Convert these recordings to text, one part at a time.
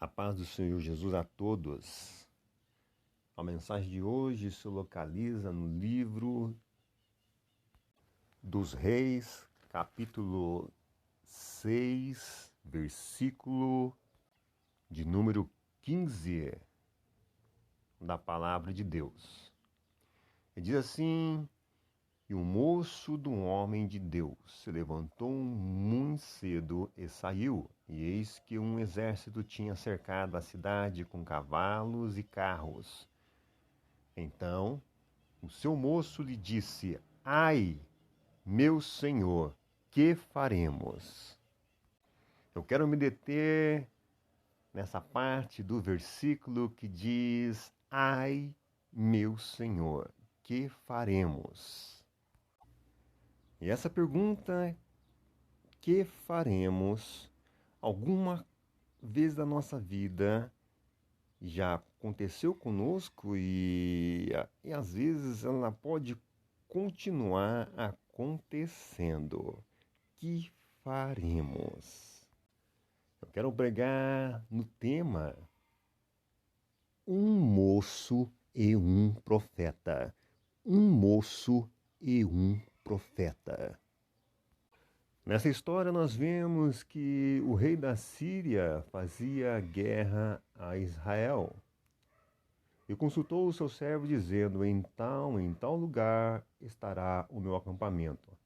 A paz do Senhor Jesus a todos. A mensagem de hoje se localiza no livro dos Reis, capítulo 6, versículo de número 15 da palavra de Deus. E diz assim: E o moço do homem de Deus se levantou muito cedo e saiu, e eis que um exército tinha cercado a cidade com cavalos e carros. Então o seu moço lhe disse: Ai, meu senhor, que faremos? Eu quero me deter nessa parte do versículo que diz: Ai, meu senhor, que faremos? E essa pergunta, que faremos, alguma vez da nossa vida já aconteceu conosco e às vezes ela pode continuar acontecendo. Que faremos? Eu quero pregar no tema um moço e um profeta. Um moço e um profeta. Nessa história nós vemos que o rei da Síria fazia guerra a Israel e consultou o seu servo dizendo: em tal lugar estará o meu acampamento.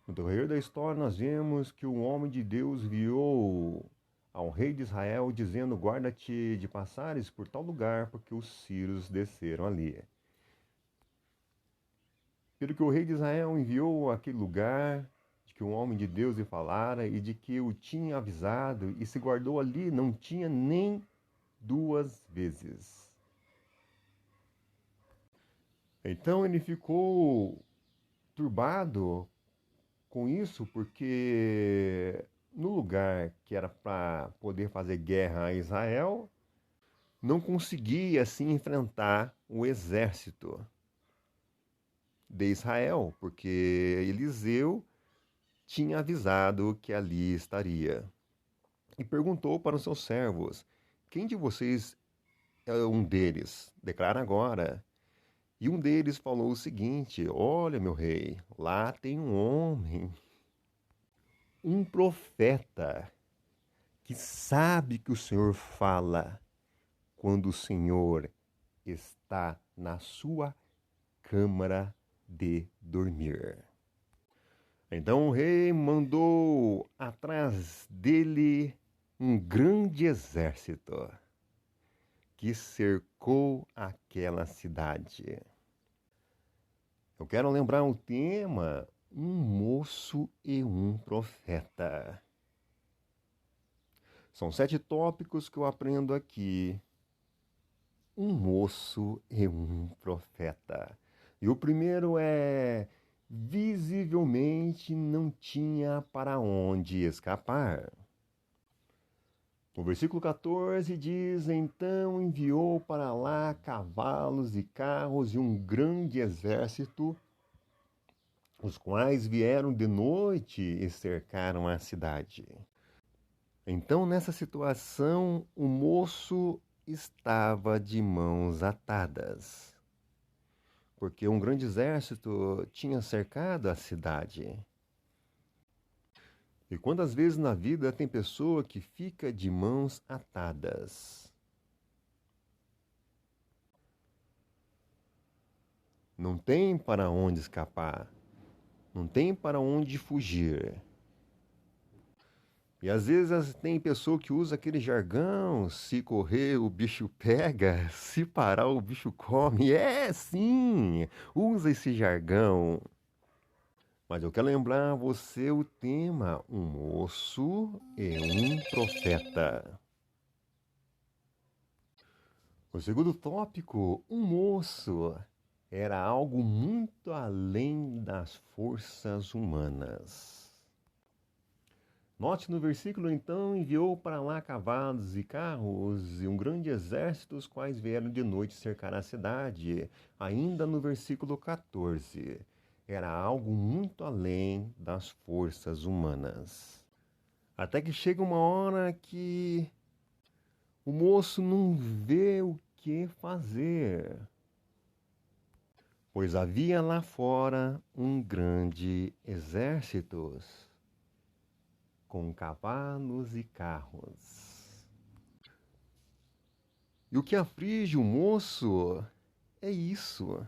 No decorrer da história nós vemos que o homem de Deus enviou ao rei de Israel dizendo: guarda-te de passares por tal lugar, porque os sírios desceram ali. Pelo que o rei de Israel enviou àquele lugar, de que o homem de Deus lhe falara e de que o tinha avisado, e se guardou ali, não tinha nem 2 vezes. Então ele ficou turbado com isso, porque no lugar que era para poder fazer guerra a Israel, não conseguia assim enfrentar o exército de Israel, porque Eliseu tinha avisado que ali estaria. E perguntou para os seus servos: quem de vocês é um deles? Declara agora. E um deles falou o seguinte: olha, meu rei, lá tem um homem, um profeta, que sabe que o Senhor fala quando o Senhor está na sua câmara de dormir. Então o rei mandou atrás dele um grande exército que cercou aquela cidade. Eu quero lembrar o tema: um moço e um profeta. São 7 tópicos que eu aprendo aqui. Um moço e um profeta. E o primeiro é: visivelmente não tinha para onde escapar. O versículo 14 diz: então enviou para lá cavalos e carros e um grande exército, os quais vieram de noite e cercaram a cidade. Então, nessa situação, o moço estava de mãos atadas, porque um grande exército tinha cercado a cidade. E quantas vezes na vida tem pessoa que fica de mãos atadas? Não tem para onde escapar, não tem para onde fugir. E às vezes tem pessoa que usa aquele jargão: se correr o bicho pega, se parar o bicho come. É, sim, usa esse jargão. Mas eu quero lembrar você o tema: um moço e um profeta. O segundo tópico: um moço, era algo muito além das forças humanas. Note no versículo: então enviou para lá cavalos e carros e um grande exército, os quais vieram de noite cercar a cidade. Ainda no versículo 14, era algo muito além das forças humanas. Até que chega uma hora que O moço não vê o que fazer, pois havia lá fora um grande exército com cavalos e carros. E o que aflige o moço é isso.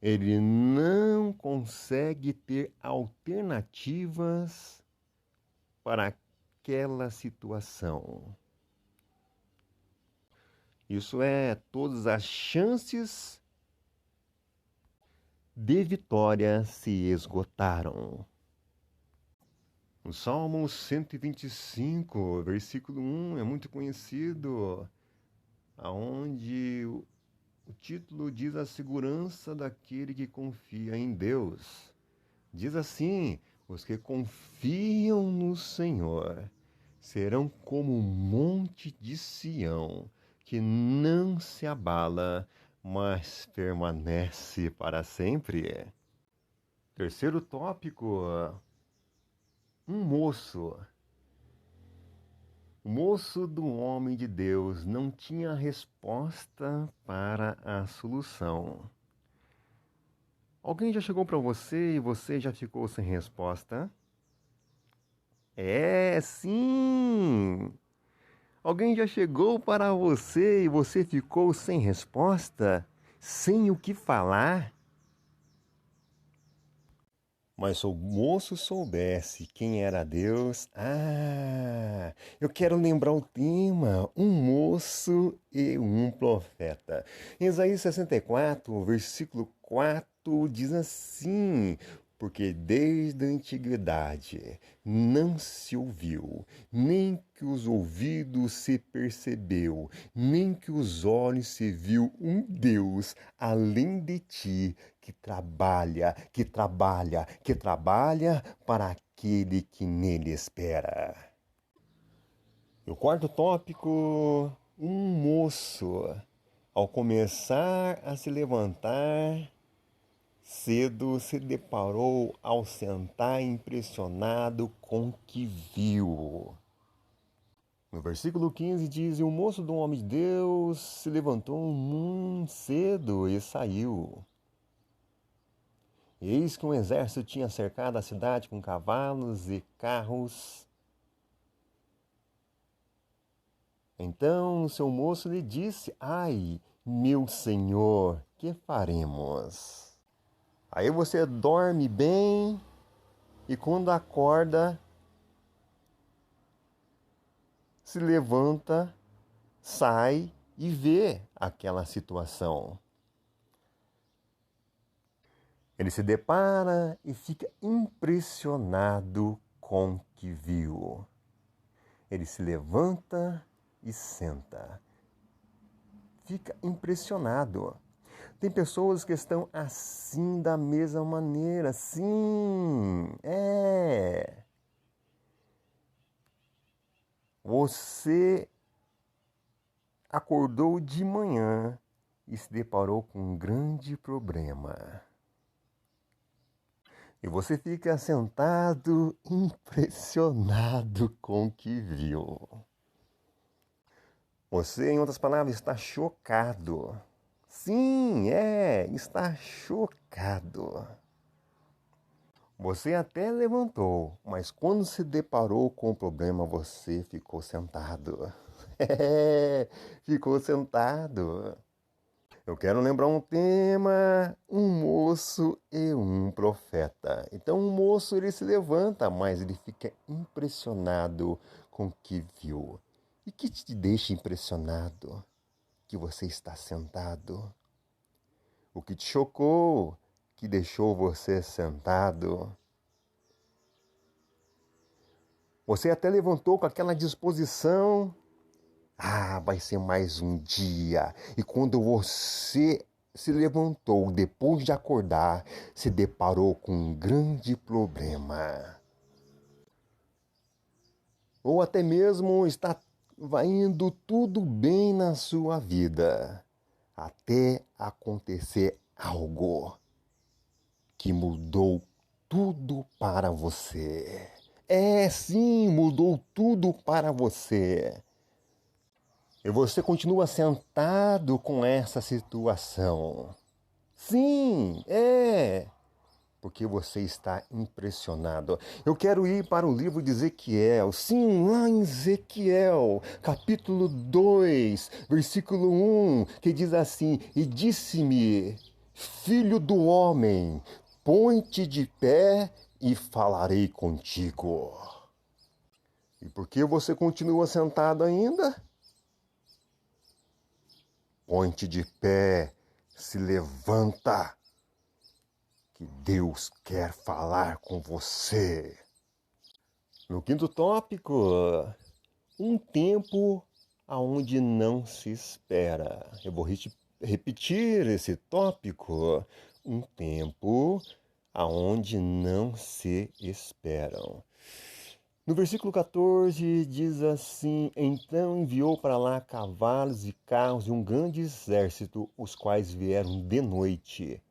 Ele não consegue ter alternativas para aquela situação. Isso é, todas as chances de vitória se esgotaram. O Salmo 125, versículo 1, é muito conhecido, aonde o título diz a segurança daquele que confia em Deus. Diz assim: os que confiam no Senhor serão como um monte de Sião, que não se abala, mas permanece para sempre. Terceiro tópico, um moço. O moço do homem de Deus não tinha resposta para a solução. Alguém já chegou para você e você já ficou sem resposta? É, sim! Alguém já chegou para você e você ficou sem resposta? Sem o que falar? Mas se o moço soubesse quem era Deus, eu quero lembrar o tema, um moço e um profeta. Em Isaías 64, versículo 4, diz assim: porque desde a antiguidade não se ouviu, nem que os ouvidos se percebeu, nem que os olhos se viu um Deus além de ti, que trabalha para aquele que nele espera. E o quarto tópico, um moço, ao começar a se levantar cedo, se deparou ao sentar impressionado com o que viu. No versículo 15 diz: e o moço do homem de Deus se levantou muito cedo e saiu. Eis que um exército tinha cercado a cidade com cavalos e carros. Então o seu moço lhe disse: ai, meu senhor, que faremos? Aí você dorme bem e quando acorda, se levanta, sai e vê aquela situação. Ele se depara e fica impressionado com o que viu. Ele se levanta e senta. Fica impressionado. Tem pessoas que estão assim da mesma maneira. Sim, Você acordou de manhã e se deparou com um grande problema. E você fica sentado, impressionado com o que viu. Você, em outras palavras, está chocado. Sim, está chocado. Você até levantou, mas quando se deparou com o problema, você ficou sentado. Ficou sentado. Eu quero lembrar um tema, um moço e um profeta. Então o moço ele se levanta, mas ele fica impressionado com o que viu. E que te deixa impressionado? Que você está sentado. O que te chocou, que deixou você sentado. Você até levantou com aquela disposição. Vai ser mais um dia. E quando você se levantou, depois de acordar, se deparou com um grande problema. Ou até mesmo vai indo tudo bem na sua vida, até acontecer algo que mudou tudo para você. Sim, mudou tudo para você. E você continua sentado com essa situação. Sim, porque você está impressionado. Eu quero ir para o livro de Ezequiel. Sim, lá em Ezequiel, capítulo 2, versículo 1, que diz assim: E disse-me, filho do homem, põe-te de pé e falarei contigo. E por que você continua sentado ainda? Põe-te de pé, se levanta, que Deus quer falar com você. No quinto tópico, um tempo aonde não se espera. Eu vou repetir esse tópico. Um tempo aonde não se esperam. No versículo 14 diz assim: Então enviou para lá cavalos e carros e um grande exército, os quais vieram de noite,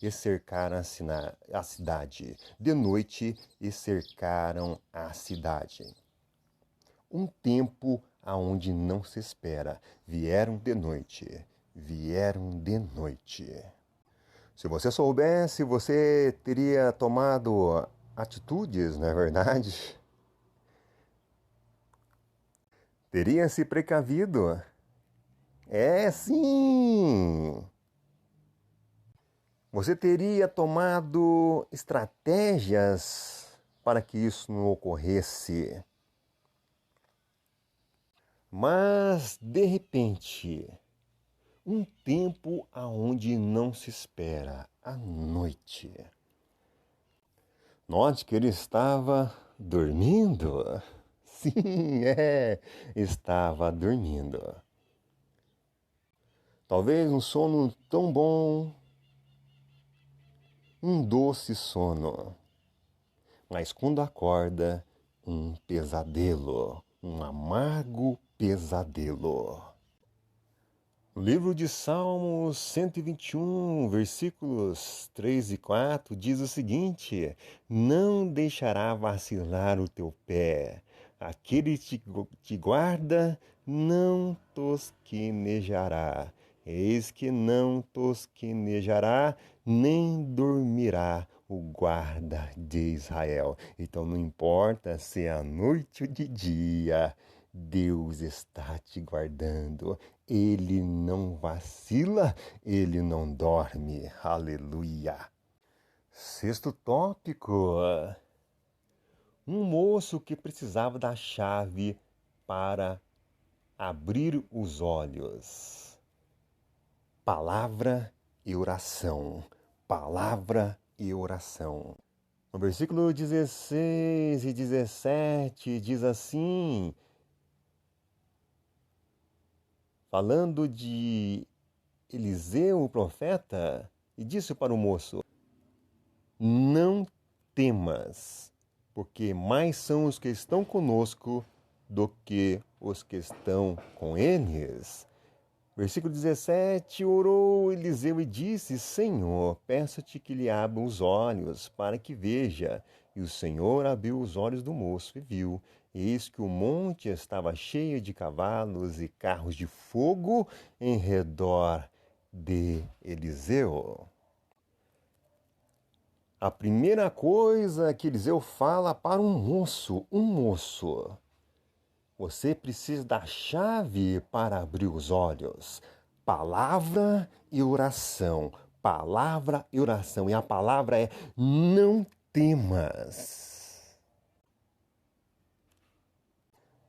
e cercaram a cidade. De noite e cercaram a cidade. Um tempo aonde não se espera. Vieram de noite. Se você soubesse, você teria tomado atitudes, não é verdade? Teria se precavido. Sim! Você teria tomado estratégias para que isso não ocorresse. Mas, de repente, um tempo aonde não se espera, à noite. Note que ele estava dormindo. Sim, estava dormindo. Talvez um sono tão bom, um doce sono. Mas quando acorda, um pesadelo, um amargo pesadelo. No livro de Salmos 121, versículos 3 e 4, diz o seguinte: Não deixará vacilar o teu pé, aquele que te guarda não tosquenejará. Eis que não tosquenejará, nem dormirá o guarda de Israel. Então não importa se é à noite ou de dia, Deus está te guardando. Ele não vacila, ele não dorme. Aleluia. Sexto tópico. Um moço que precisava da chave para abrir os olhos. Palavra e oração. Palavra e oração. No versículo 16 e 17 diz assim, falando de Eliseu, o profeta, e disse para o moço: Não temas, porque mais são os que estão conosco do que os que estão com eles. Versículo 17, orou Eliseu e disse: Senhor, peço-te que lhe abra os olhos para que veja. E o Senhor abriu os olhos do moço e viu. E eis que o monte estava cheio de cavalos e carros de fogo em redor de Eliseu. A primeira coisa que Eliseu fala para um moço, você precisa da chave para abrir os olhos. Palavra e oração. Palavra e oração. E a palavra é: não temas.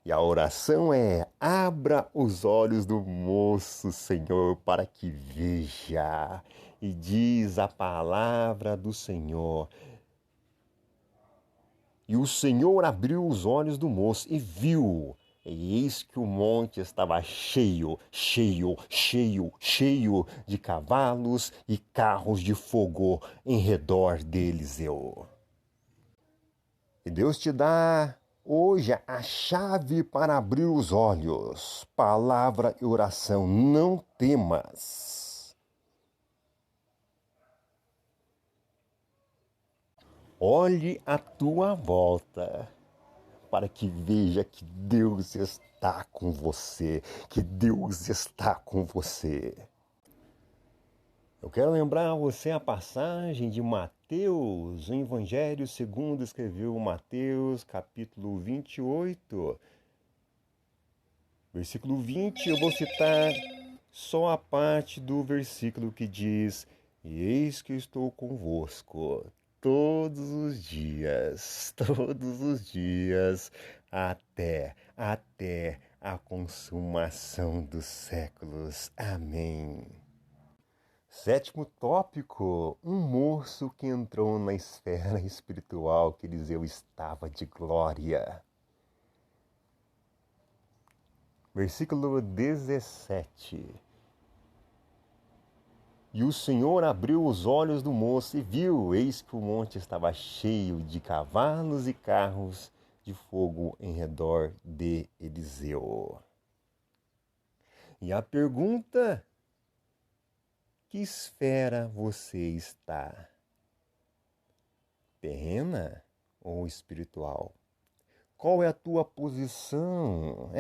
E a oração é: abra os olhos do moço, Senhor, para que veja. E diz a palavra do Senhor: E o Senhor abriu os olhos do moço e viu. E eis que o monte estava cheio de cavalos e carros de fogo em redor de Eliseu. E Deus te dá hoje a chave para abrir os olhos. Palavra e oração. Não temas. Olhe à tua volta para que veja que Deus está com você, que Deus está com você. Eu quero lembrar a você a passagem de Mateus, o Evangelho segundo escreveu Mateus, capítulo 28, versículo 20. Eu vou citar só a parte do versículo que diz: E eis que eu estou convosco todos os dias, até a consumação dos séculos. Amém. Sétimo tópico, um moço que entrou na esfera espiritual que Eliseu estava de glória. Versículo 17. E o Senhor abriu os olhos do moço e viu, eis que o monte estava cheio de cavalos e carros de fogo em redor de Eliseu. E a pergunta: que esfera você está? Terrena ou espiritual? Qual é a tua posição?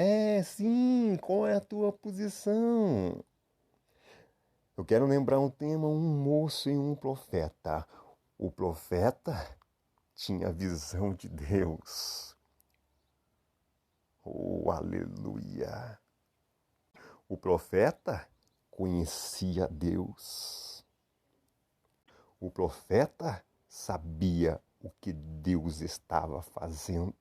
Sim, qual é a tua posição? Eu quero lembrar um tema, um moço e um profeta. O profeta tinha a visão de Deus. Oh, aleluia! O profeta conhecia Deus. O profeta sabia o que Deus estava fazendo.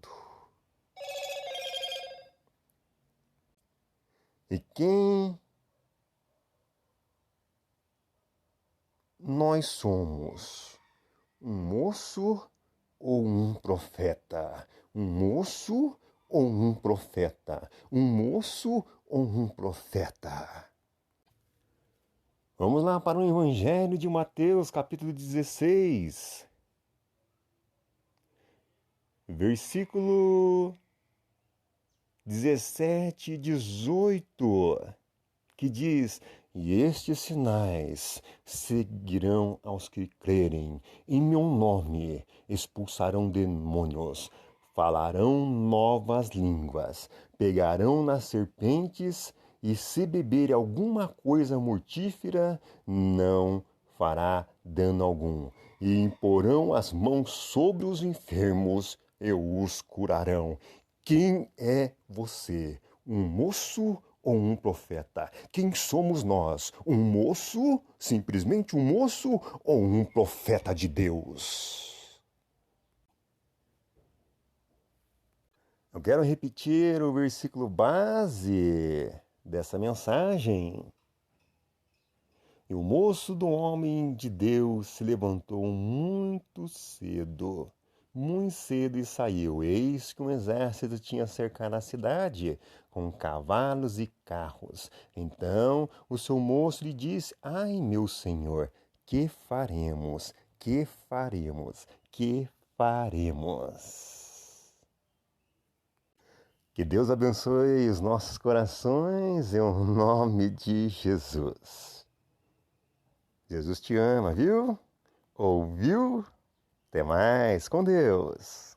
E quem nós somos? Um moço ou um profeta? Um moço ou um profeta? Um moço ou um profeta? Vamos lá para o Evangelho de Mateus, capítulo 16, versículo 17 e 18, que diz: E estes sinais seguirão aos que crerem. Em meu nome expulsarão demônios, falarão novas línguas, pegarão nas serpentes, e se beberem alguma coisa mortífera, não fará dano algum. E imporão as mãos sobre os enfermos e os curarão. Quem é você? Um moço ou um profeta? Quem somos nós? Um moço, simplesmente um moço, ou um profeta de Deus? Eu quero repetir o versículo base dessa mensagem. E o moço do homem de Deus se levantou muito cedo e saiu. Eis que um exército tinha cercado a cidade, com cavalos e carros. Então o seu moço lhe disse: Ai, meu senhor, que faremos? Que faremos? Que faremos? Que Deus abençoe os nossos corações em nome de Jesus. Jesus te ama, viu? Ouviu? Até mais, com Deus!